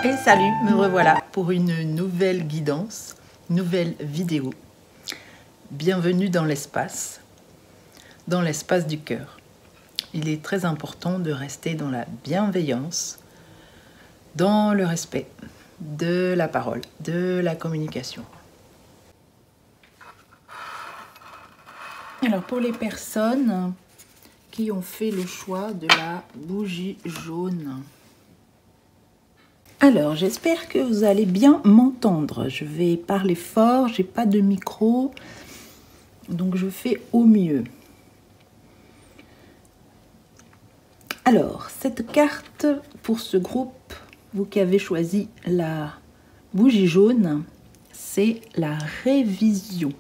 Et salut, me revoilà pour une nouvelle guidance, nouvelle vidéo. Bienvenue dans l'espace du cœur. Il est très important de rester dans la bienveillance, dans le respect de la parole, de la communication. Alors pour les personnes qui ont fait le choix de la bougie jaune, alors, j'espère que vous allez bien m'entendre. Je vais parler fort, j'ai pas de micro, donc je fais au mieux. Alors, cette carte pour ce groupe, vous qui avez choisi la bougie jaune, c'est la révision.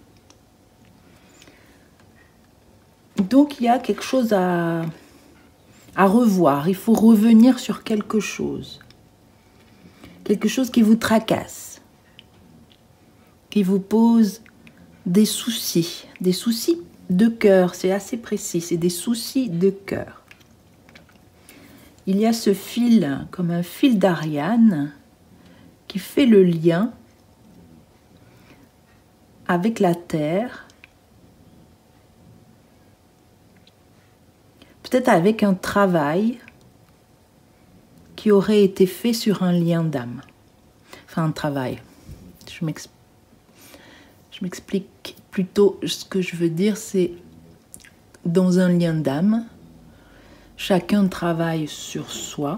Donc, il y a quelque chose à revoir. Il faut revenir sur quelque chose. Quelque chose qui vous tracasse, qui vous pose des soucis de cœur, c'est assez précis, c'est des soucis de cœur. Il y a ce fil, comme un fil d'Ariane, qui fait le lien avec la Terre, peut-être avec un travail qui aurait été fait sur un lien d'âme. Enfin, un travail. Je m'explique plutôt ce que je veux dire, c'est dans un lien d'âme, chacun travaille sur soi.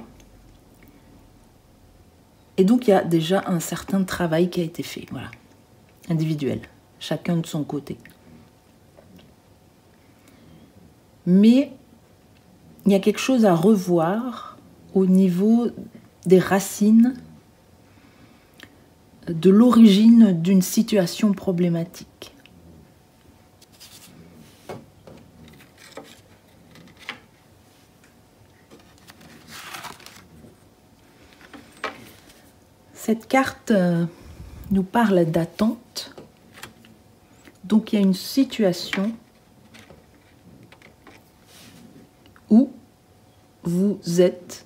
Et donc, il y a déjà un certain travail qui a été fait, voilà, individuel, chacun de son côté. Mais il y a quelque chose à revoir au niveau des racines, de l'origine d'une situation problématique. Cette carte nous parle d'attente. Donc il y a une situation où vous êtes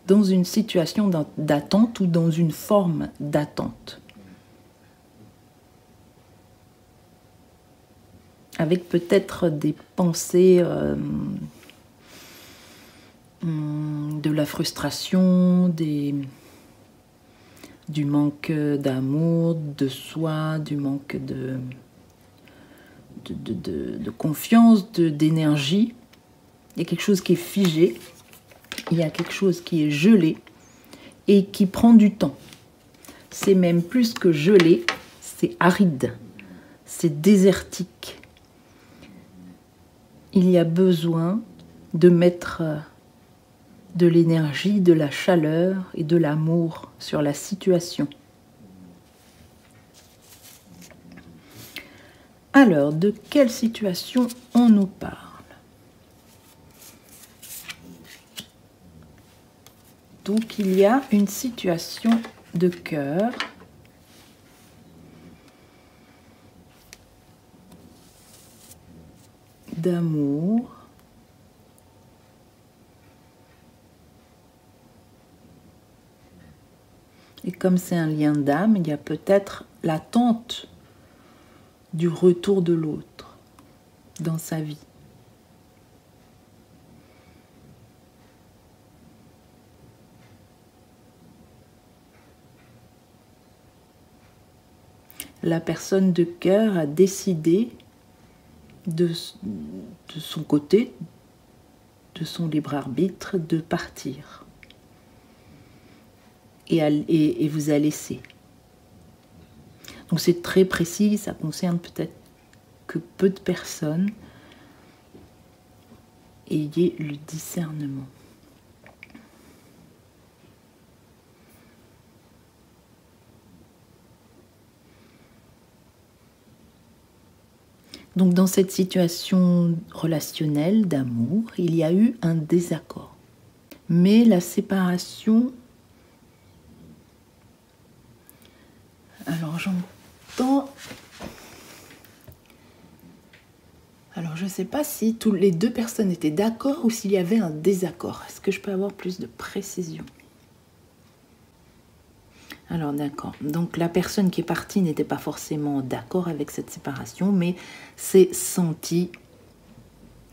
dans une situation d'attente ou dans une forme d'attente. Avec peut-être des pensées de la frustration, du manque d'amour, de soi, du manque de confiance, d'énergie. Il y a quelque chose qui est figé. Il y a quelque chose qui est gelé et qui prend du temps. C'est même plus que gelé, c'est aride, c'est désertique. Il y a besoin de mettre de l'énergie, de la chaleur et de l'amour sur la situation. Alors, de quelle situation on nous parle ? Donc, il y a une situation de cœur d'amour et comme c'est un lien d'âme, il y a peut-être l'attente du retour de l'autre dans sa vie. La personne de cœur a décidé de son côté, de son libre arbitre, de partir. Et vous a laissé. Donc c'est très précis, ça concerne peut-être que peu de personnes. Ayez le discernement. Donc dans cette situation relationnelle d'amour, il y a eu un désaccord. Mais la séparation... Alors j'entends... Alors je ne sais pas si les deux personnes étaient d'accord ou s'il y avait un désaccord. Est-ce que je peux avoir plus de précision ? Alors d'accord, donc la personne qui est partie n'était pas forcément d'accord avec cette séparation, mais s'est sentie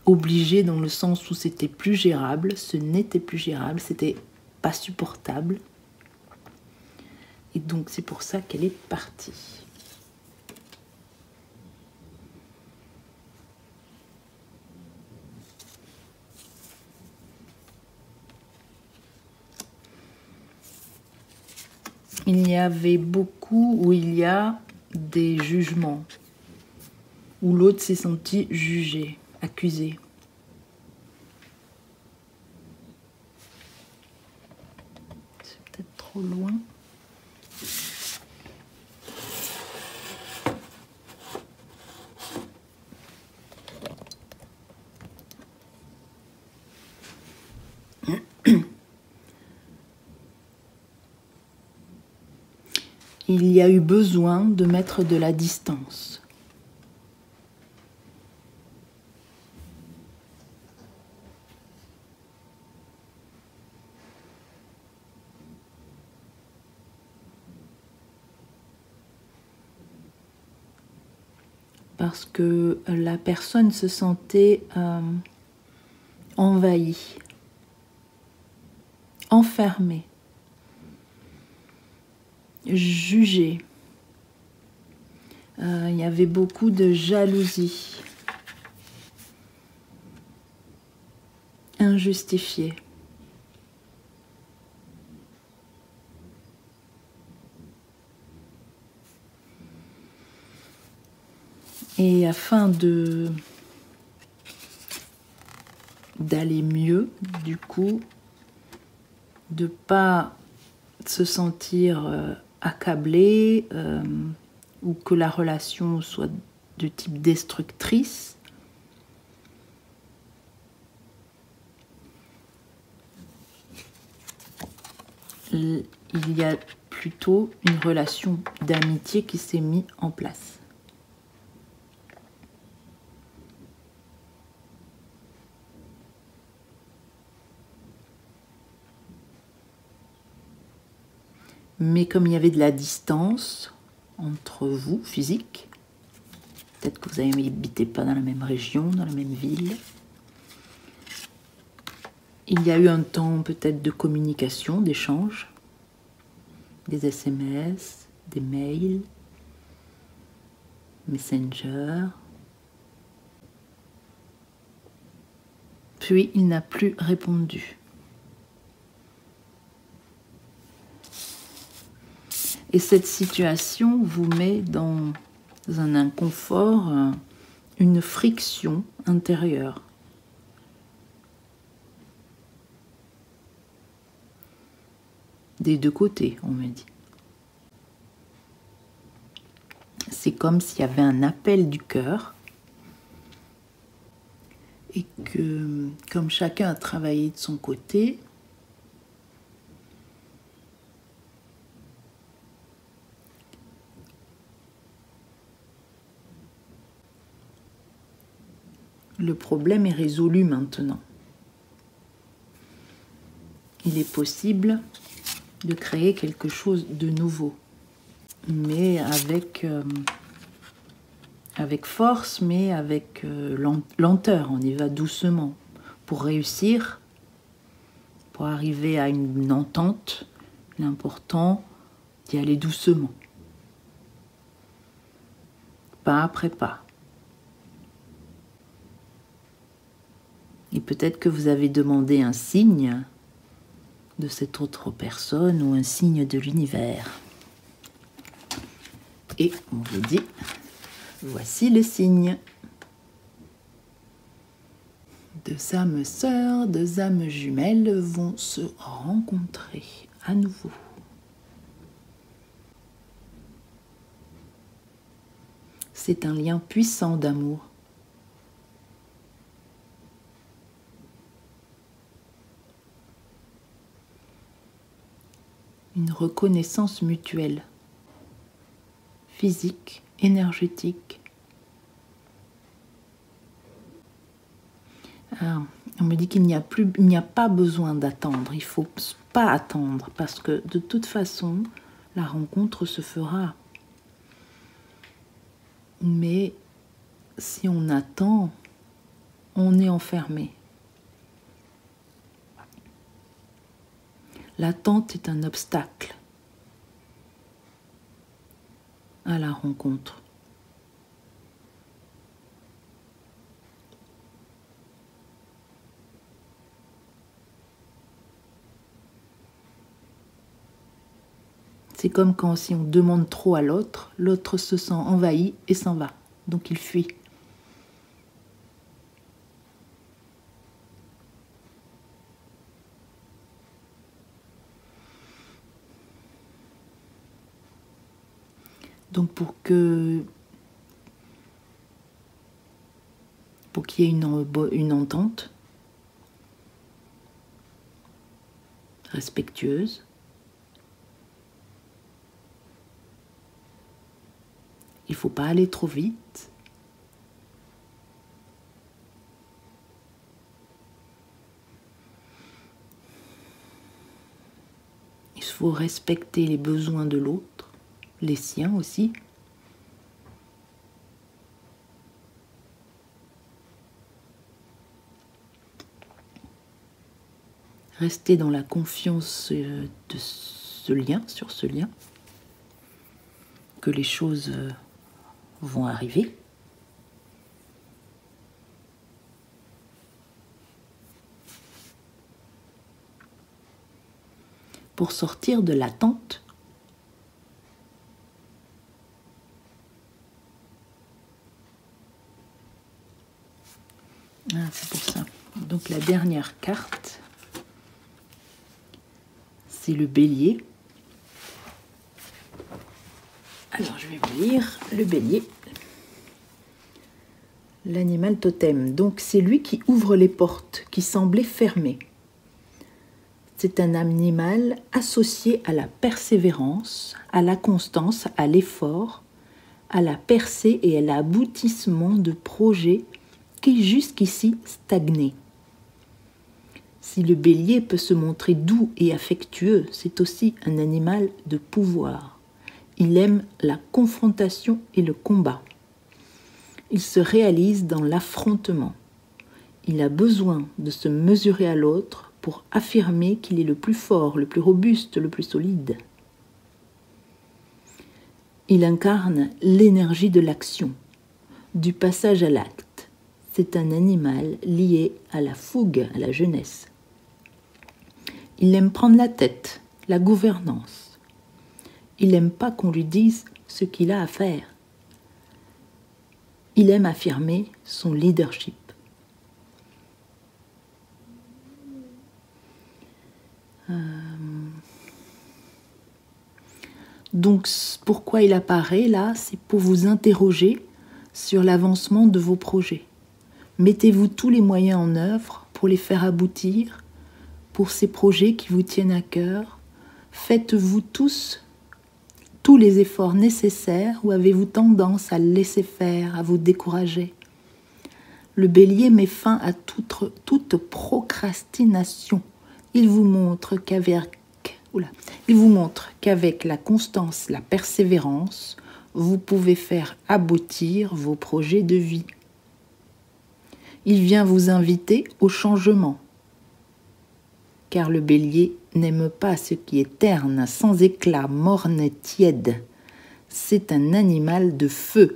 obligée dans le sens où c'était plus gérable, ce n'était plus gérable, c'était pas supportable. Et donc c'est pour ça qu'elle est partie. Il y avait beaucoup, ou il y a des jugements, où l'autre s'est senti jugé, accusé. C'est peut-être trop loin. Il y a eu besoin de mettre de la distance. Parce que la personne se sentait envahie, enfermée, jugée. Il y avait beaucoup de jalousie, injustifiée. Et afin d'aller mieux, du coup, de pas se sentir accablé ou que la relation soit de type destructrice, il y a plutôt une relation d'amitié qui s'est mise en place. Mais comme il y avait de la distance entre vous, physique, peut-être que vous n'habitez pas dans la même région, dans la même ville, il y a eu un temps peut-être de communication, d'échange, des SMS, des mails, Messenger. Puis il n'a plus répondu. Et cette situation vous met dans un inconfort, une friction intérieure. Des deux côtés, on me dit. C'est comme s'il y avait un appel du cœur et que, comme chacun a travaillé de son côté, le problème est résolu maintenant. Il est possible de créer quelque chose de nouveau, mais avec force, mais avec lenteur. On y va doucement. Pour réussir, pour arriver à une entente, l'important, d'y aller doucement. Pas après pas. Et peut-être que vous avez demandé un signe de cette autre personne ou un signe de l'univers. Et on vous dit, voici le signe. Deux âmes sœurs, deux âmes jumelles vont se rencontrer à nouveau. C'est un lien puissant d'amour. Une reconnaissance mutuelle, physique, énergétique. On me dit qu'il n'y a pas besoin d'attendre, il ne faut pas attendre, parce que de toute façon, la rencontre se fera. Mais si on attend, on est enfermé. L'attente est un obstacle à la rencontre. C'est comme quand si on demande trop à l'autre, l'autre se sent envahi et s'en va. Donc il fuit. Donc pour qu'il y ait une entente respectueuse, il ne faut pas aller trop vite. Il faut respecter les besoins de l'autre, les siens aussi. Rester dans la confiance de ce lien, sur ce lien, que les choses vont arriver. Pour sortir de l'attente, c'est pour ça. Donc la dernière carte, c'est le bélier. Alors je vais vous lire le bélier. L'animal totem. Donc c'est lui qui ouvre les portes qui semblaient fermées. C'est un animal associé à la persévérance, à la constance, à l'effort, à la percée et à l'aboutissement de projets qui jusqu'ici stagnaient. Si le bélier peut se montrer doux et affectueux, c'est aussi un animal de pouvoir. Il aime la confrontation et le combat. Il se réalise dans l'affrontement. Il a besoin de se mesurer à l'autre pour affirmer qu'il est le plus fort, le plus robuste, le plus solide. Il incarne l'énergie de l'action, du passage à l'acte. C'est un animal lié à la fougue, à la jeunesse. Il aime prendre la tête, la gouvernance. Il n'aime pas qu'on lui dise ce qu'il a à faire. Il aime affirmer son leadership. Donc, pourquoi il apparaît là? C'est pour vous interroger sur l'avancement de vos projets. Mettez-vous tous les moyens en œuvre pour les faire aboutir, pour ces projets qui vous tiennent à cœur. Faites-vous tous les efforts nécessaires ou avez-vous tendance à laisser faire, à vous décourager? Le bélier met fin à toute procrastination. Il vous montre qu'avec la constance, la persévérance, vous pouvez faire aboutir vos projets de vie. Il vient vous inviter au changement, car le bélier n'aime pas ce qui est terne, sans éclat, morne et tiède. C'est un animal de feu,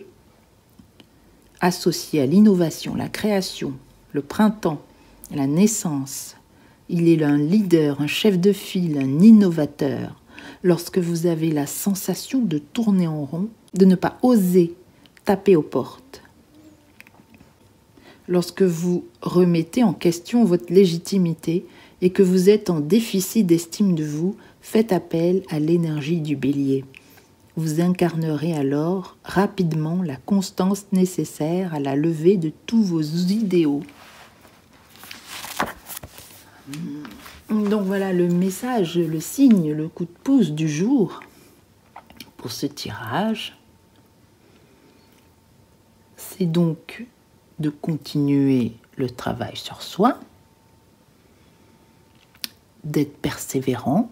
associé à l'innovation, la création, le printemps, la naissance. Il est un leader, un chef de file, un innovateur. Lorsque vous avez la sensation de tourner en rond, de ne pas oser taper aux portes. Lorsque vous remettez en question votre légitimité et que vous êtes en déficit d'estime de vous, faites appel à l'énergie du bélier. Vous incarnerez alors rapidement la constance nécessaire à la levée de tous vos idéaux. Donc voilà le message, le signe, le coup de pouce du jour pour ce tirage. C'est donc de continuer le travail sur soi, d'être persévérant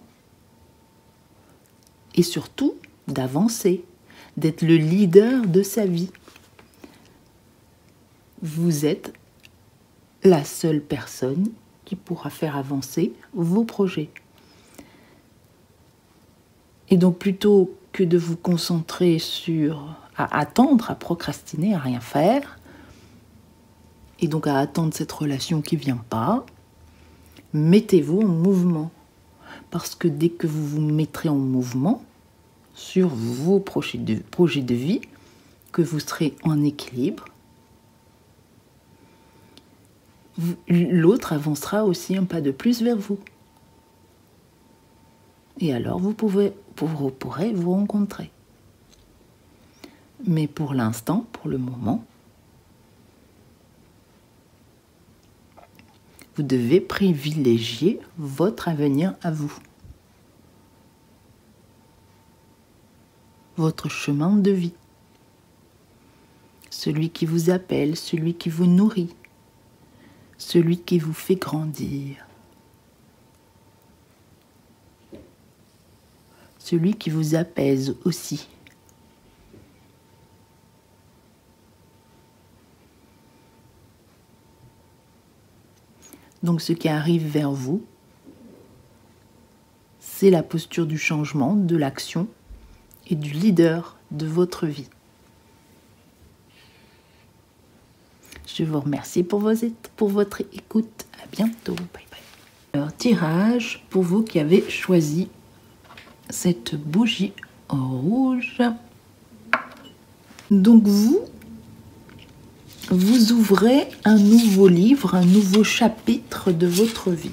et surtout d'avancer, d'être le leader de sa vie. Vous êtes la seule personne qui pourra faire avancer vos projets. Et donc plutôt que de vous concentrer à attendre, à procrastiner, à rien faire, et donc à attendre cette relation qui ne vient pas, mettez-vous en mouvement. Parce que dès que vous vous mettrez en mouvement sur vos projets de vie, que vous serez en équilibre, l'autre avancera aussi un pas de plus vers vous. Et alors vous pourrez vous rencontrer. Mais pour l'instant, pour le moment, vous devez privilégier votre avenir à vous. Votre chemin de vie. Celui qui vous appelle, celui qui vous nourrit, celui qui vous fait grandir. Celui qui vous apaise aussi. Donc ce qui arrive vers vous, c'est la posture du changement, de l'action et du leader de votre vie. Je vous remercie pour votre écoute. À bientôt. Bye bye. Alors, tirage pour vous qui avez choisi cette bougie rouge. Donc vous ouvrez un nouveau livre, un nouveau chapitre de votre vie.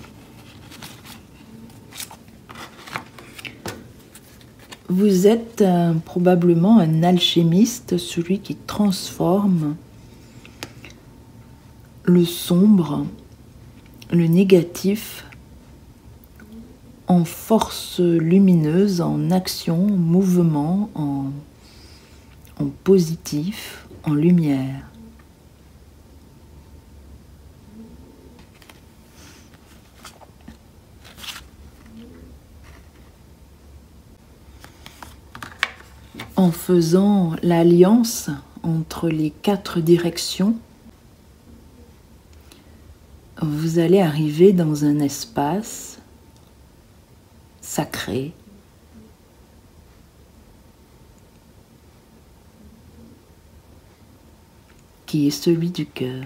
Vous êtes probablement un alchimiste, celui qui transforme le sombre, le négatif, en force lumineuse, en action, en mouvement, en positif, en lumière. En faisant l'alliance entre les 4 directions, vous allez arriver dans un espace sacré, qui est celui du cœur.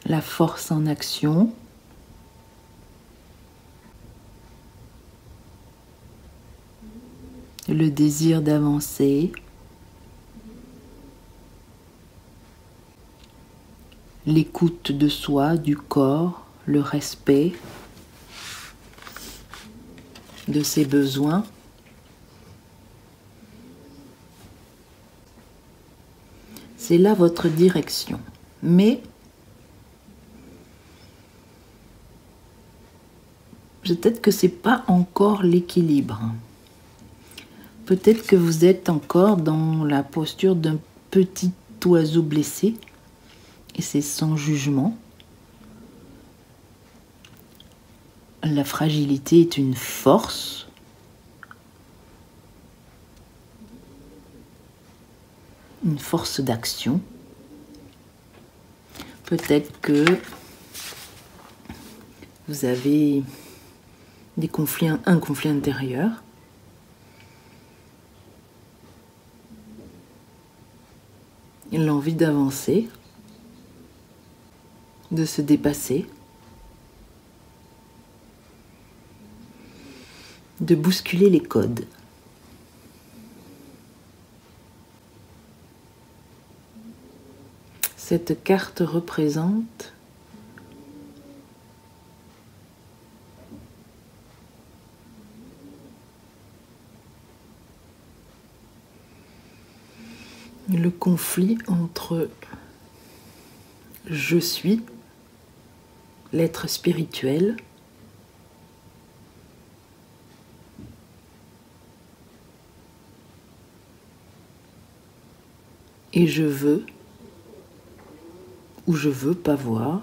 La force en action, le désir d'avancer, l'écoute de soi, du corps, le respect de ses besoins. C'est là votre direction. Mais peut-être que ce n'est pas encore l'équilibre. Peut-être que vous êtes encore dans la posture d'un petit oiseau blessé, et c'est sans jugement. La fragilité est une force. Une force d'action. Peut-être que vous avez un conflit intérieur. L'envie d'avancer, de se dépasser, de bousculer les codes. Cette carte représente le conflit entre je suis, l'être spirituel, et je veux, où je veux pas voir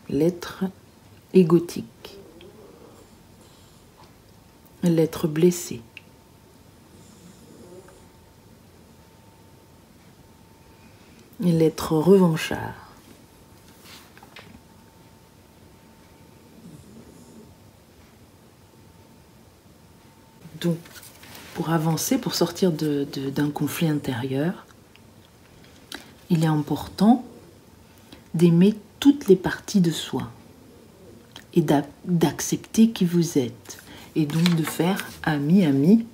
l'être égotique, l'être blessé. Et l'être revanchard. Donc, pour avancer, pour sortir d'un conflit intérieur, il est important d'aimer toutes les parties de soi et d'accepter qui vous êtes. Et donc de faire ami-ami,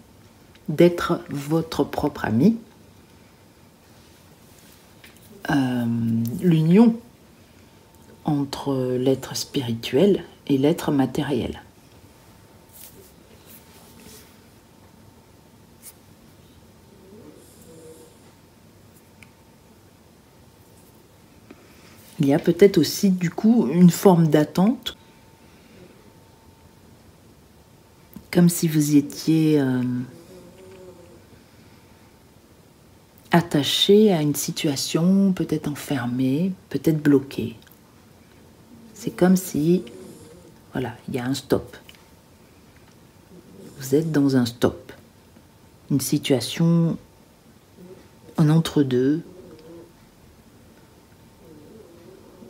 d'être votre propre ami. L'union entre l'être spirituel et l'être matériel. Il y a peut-être aussi du coup une forme d'attente, comme si vous étiez attaché à une situation, peut-être enfermé, peut-être bloqué. C'est comme si, voilà, il y a un stop. Vous êtes dans un stop, une situation en entre-deux,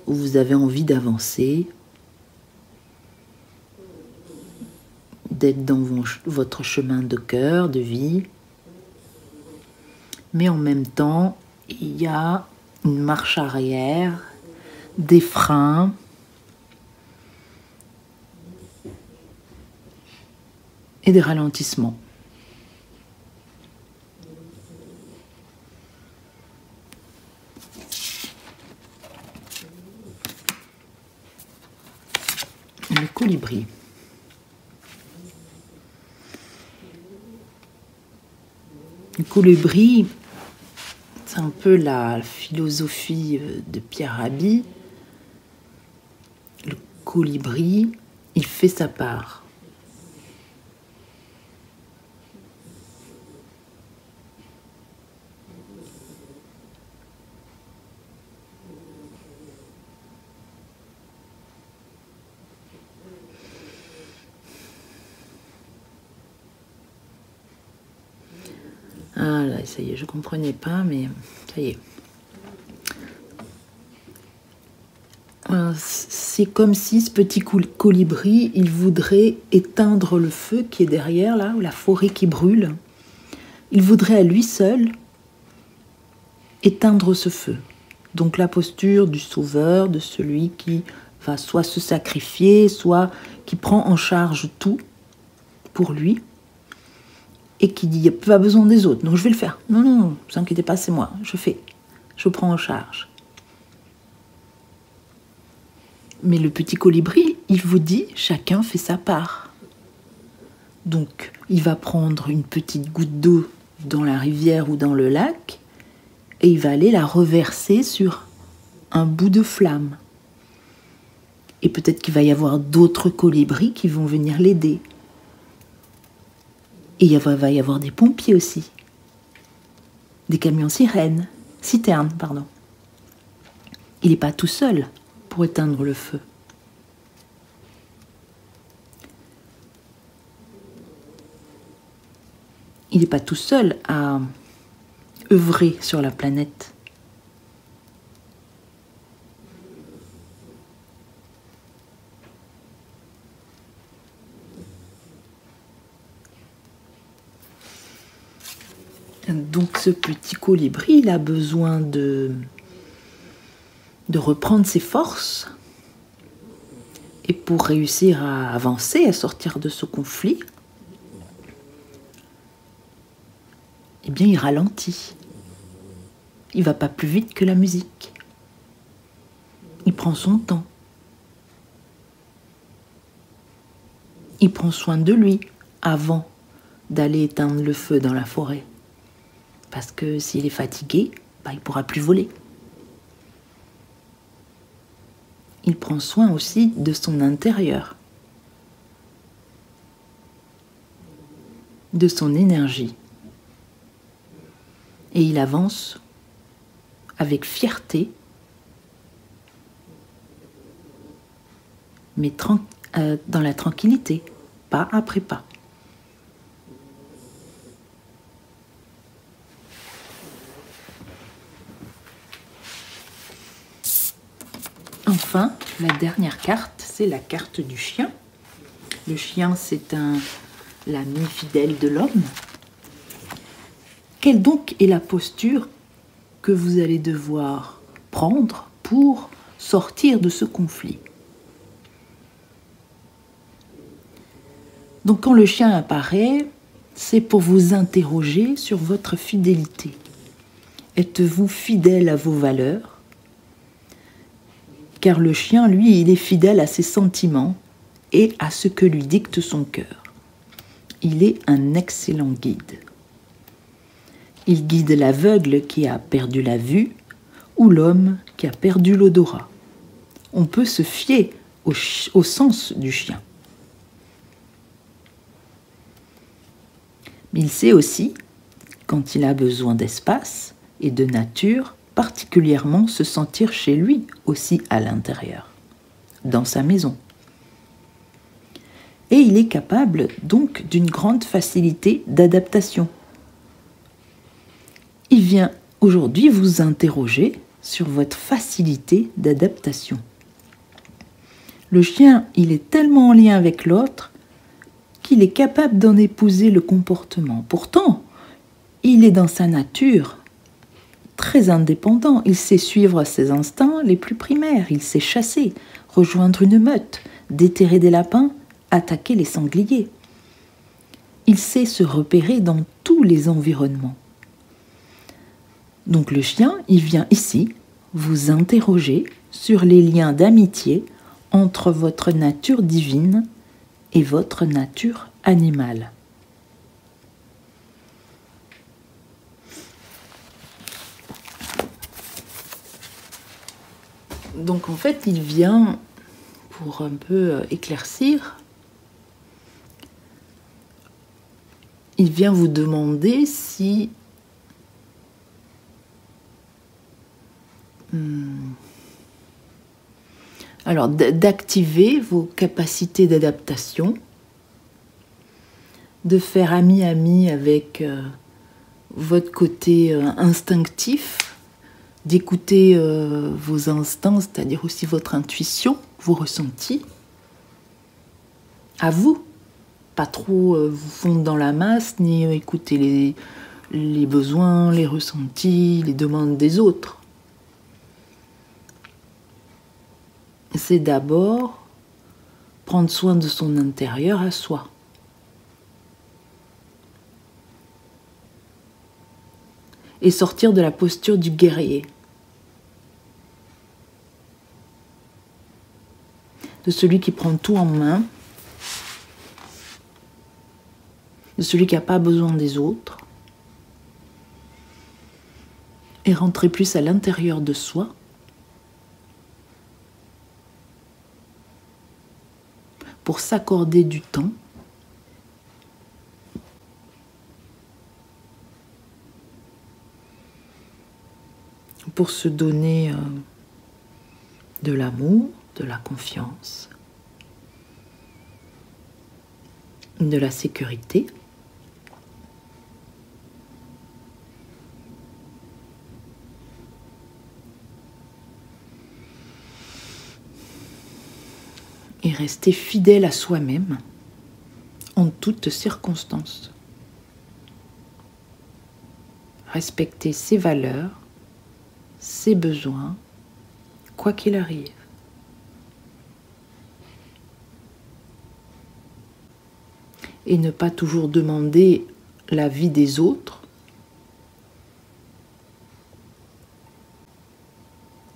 où vous avez envie d'avancer, d'être dans votre chemin de cœur, de vie. Mais en même temps, il y a une marche arrière, des freins, et des ralentissements. Le colibri. Le colibri, c'est un peu la philosophie de Pierre Rabhi. Le colibri, il fait sa part. Ah là, ça y est, je ne comprenais pas, mais ça y est. C'est comme si ce petit colibri, il voudrait éteindre le feu qui est derrière, là, ou la forêt qui brûle. Il voudrait à lui seul éteindre ce feu. Donc la posture du sauveur, de celui qui va soit se sacrifier, soit qui prend en charge tout pour lui. Et qui dit, il n'y a pas besoin des autres, donc je vais le faire. Non, non, ne vous inquiétez pas, c'est moi, je fais. Je prends en charge. Mais le petit colibri, il vous dit, chacun fait sa part. Donc, il va prendre une petite goutte d'eau dans la rivière ou dans le lac, et il va aller la reverser sur un bout de flamme. Et peut-être qu'il va y avoir d'autres colibris qui vont venir l'aider. Et il va y avoir des pompiers aussi. Des camions citernes, pardon. Il n'est pas tout seul pour éteindre le feu. Il n'est pas tout seul à œuvrer sur la planète. Donc ce petit colibri, il a besoin de reprendre ses forces. Et pour réussir à avancer, à sortir de ce conflit, eh bien il ralentit. Il ne va pas plus vite que la musique. Il prend son temps. Il prend soin de lui avant d'aller éteindre le feu dans la forêt. Parce que s'il est fatigué, il ne pourra plus voler. Il prend soin aussi de son intérieur, de son énergie. Et il avance avec fierté, mais dans la tranquillité, pas après pas. Enfin, la dernière carte, c'est la carte du chien. Le chien, c'est l'ami fidèle de l'homme. Quelle donc est la posture que vous allez devoir prendre pour sortir de ce conflit? Donc quand le chien apparaît, c'est pour vous interroger sur votre fidélité. Êtes-vous fidèle à vos valeurs? Car le chien, lui, il est fidèle à ses sentiments et à ce que lui dicte son cœur. Il est un excellent guide. Il guide l'aveugle qui a perdu la vue ou l'homme qui a perdu l'odorat. On peut se fier au sens du chien. Mais il sait aussi, quand il a besoin d'espace et de nature, particulièrement se sentir chez lui aussi à l'intérieur, dans sa maison. Et il est capable donc d'une grande facilité d'adaptation. Il vient aujourd'hui vous interroger sur votre facilité d'adaptation. Le chien, il est tellement en lien avec l'autre qu'il est capable d'en épouser le comportement. Pourtant, il est dans sa nature très indépendant. Il sait suivre ses instincts les plus primaires. Il sait chasser, rejoindre une meute, déterrer des lapins, attaquer les sangliers. Il sait se repérer dans tous les environnements. Donc le chien, il vient ici vous interroger sur les liens d'amitié entre votre nature divine et votre nature animale. Donc en fait, il vient pour un peu éclaircir, il vient vous demander si alors d'activer vos capacités d'adaptation, de faire ami-ami avec votre côté instinctif, d'écouter vos instincts, c'est-à-dire aussi votre intuition, vos ressentis, à vous, pas trop vous fondre dans la masse, ni écouter les besoins, les ressentis, les demandes des autres. C'est d'abord prendre soin de son intérieur à soi. Et sortir de la posture du guerrier. De celui qui prend tout en main. De celui qui n'a pas besoin des autres. Et rentrer plus à l'intérieur de soi. Pour s'accorder du temps. Pour se donner de l'amour, de la confiance, de la sécurité. Et rester fidèle à soi-même en toutes circonstances. Respecter ses valeurs, ses besoins, quoi qu'il arrive. Et ne pas toujours demander l'avis des autres,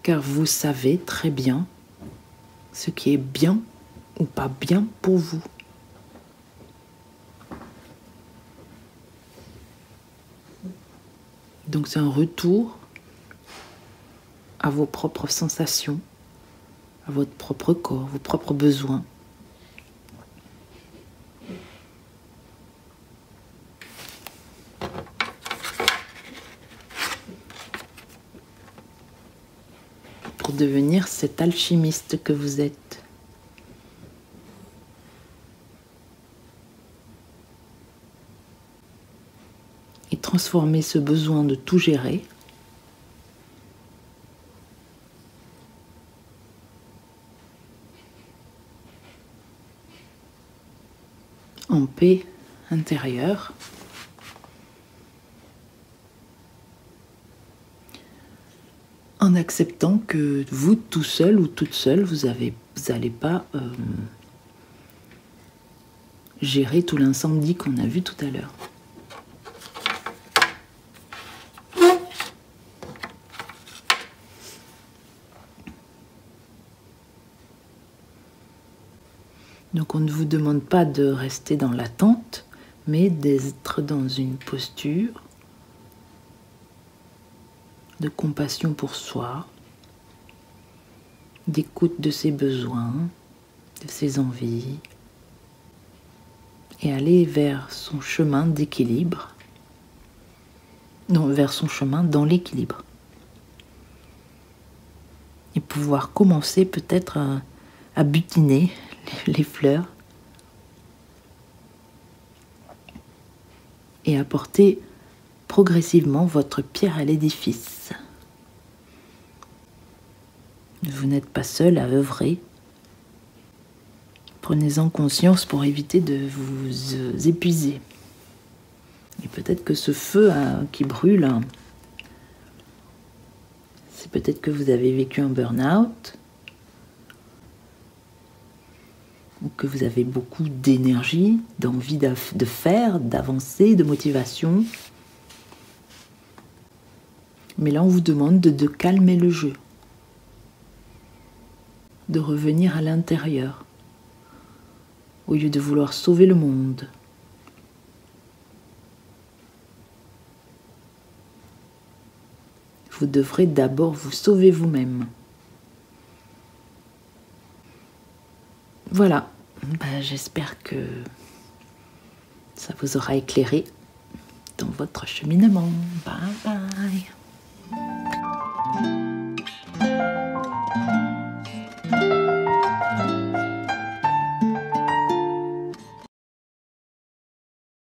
car vous savez très bien ce qui est bien ou pas bien pour vous. Donc c'est un retour à vos propres sensations, à votre propre corps, vos propres besoins. devenir cet alchimiste que vous êtes. Et transformer ce besoin de tout gérer en paix intérieure. En acceptant que vous, tout seul ou toute seule, vous n'allez pas gérer tout l'incendie qu'on a vu tout à l'heure. Donc on ne vous demande pas de rester dans l'attente, mais d'être dans une posture de compassion pour soi, d'écoute de ses besoins, de ses envies, et aller vers son chemin d'équilibre, non, vers son chemin dans l'équilibre. Et pouvoir commencer peut-être à butiner les fleurs et apporter progressivement votre pierre à l'édifice. Vous n'êtes pas seul à œuvrer. Prenez-en conscience pour éviter de vous épuiser. Et peut-être que ce feu qui brûle, c'est peut-être que vous avez vécu un burn-out, ou que vous avez beaucoup d'énergie, d'envie de faire, d'avancer, de motivation. Mais là, on vous demande de calmer le jeu, de revenir à l'intérieur, au lieu de vouloir sauver le monde. Vous devrez d'abord vous sauver vous-même. Voilà, j'espère que ça vous aura éclairé dans votre cheminement. Bye bye.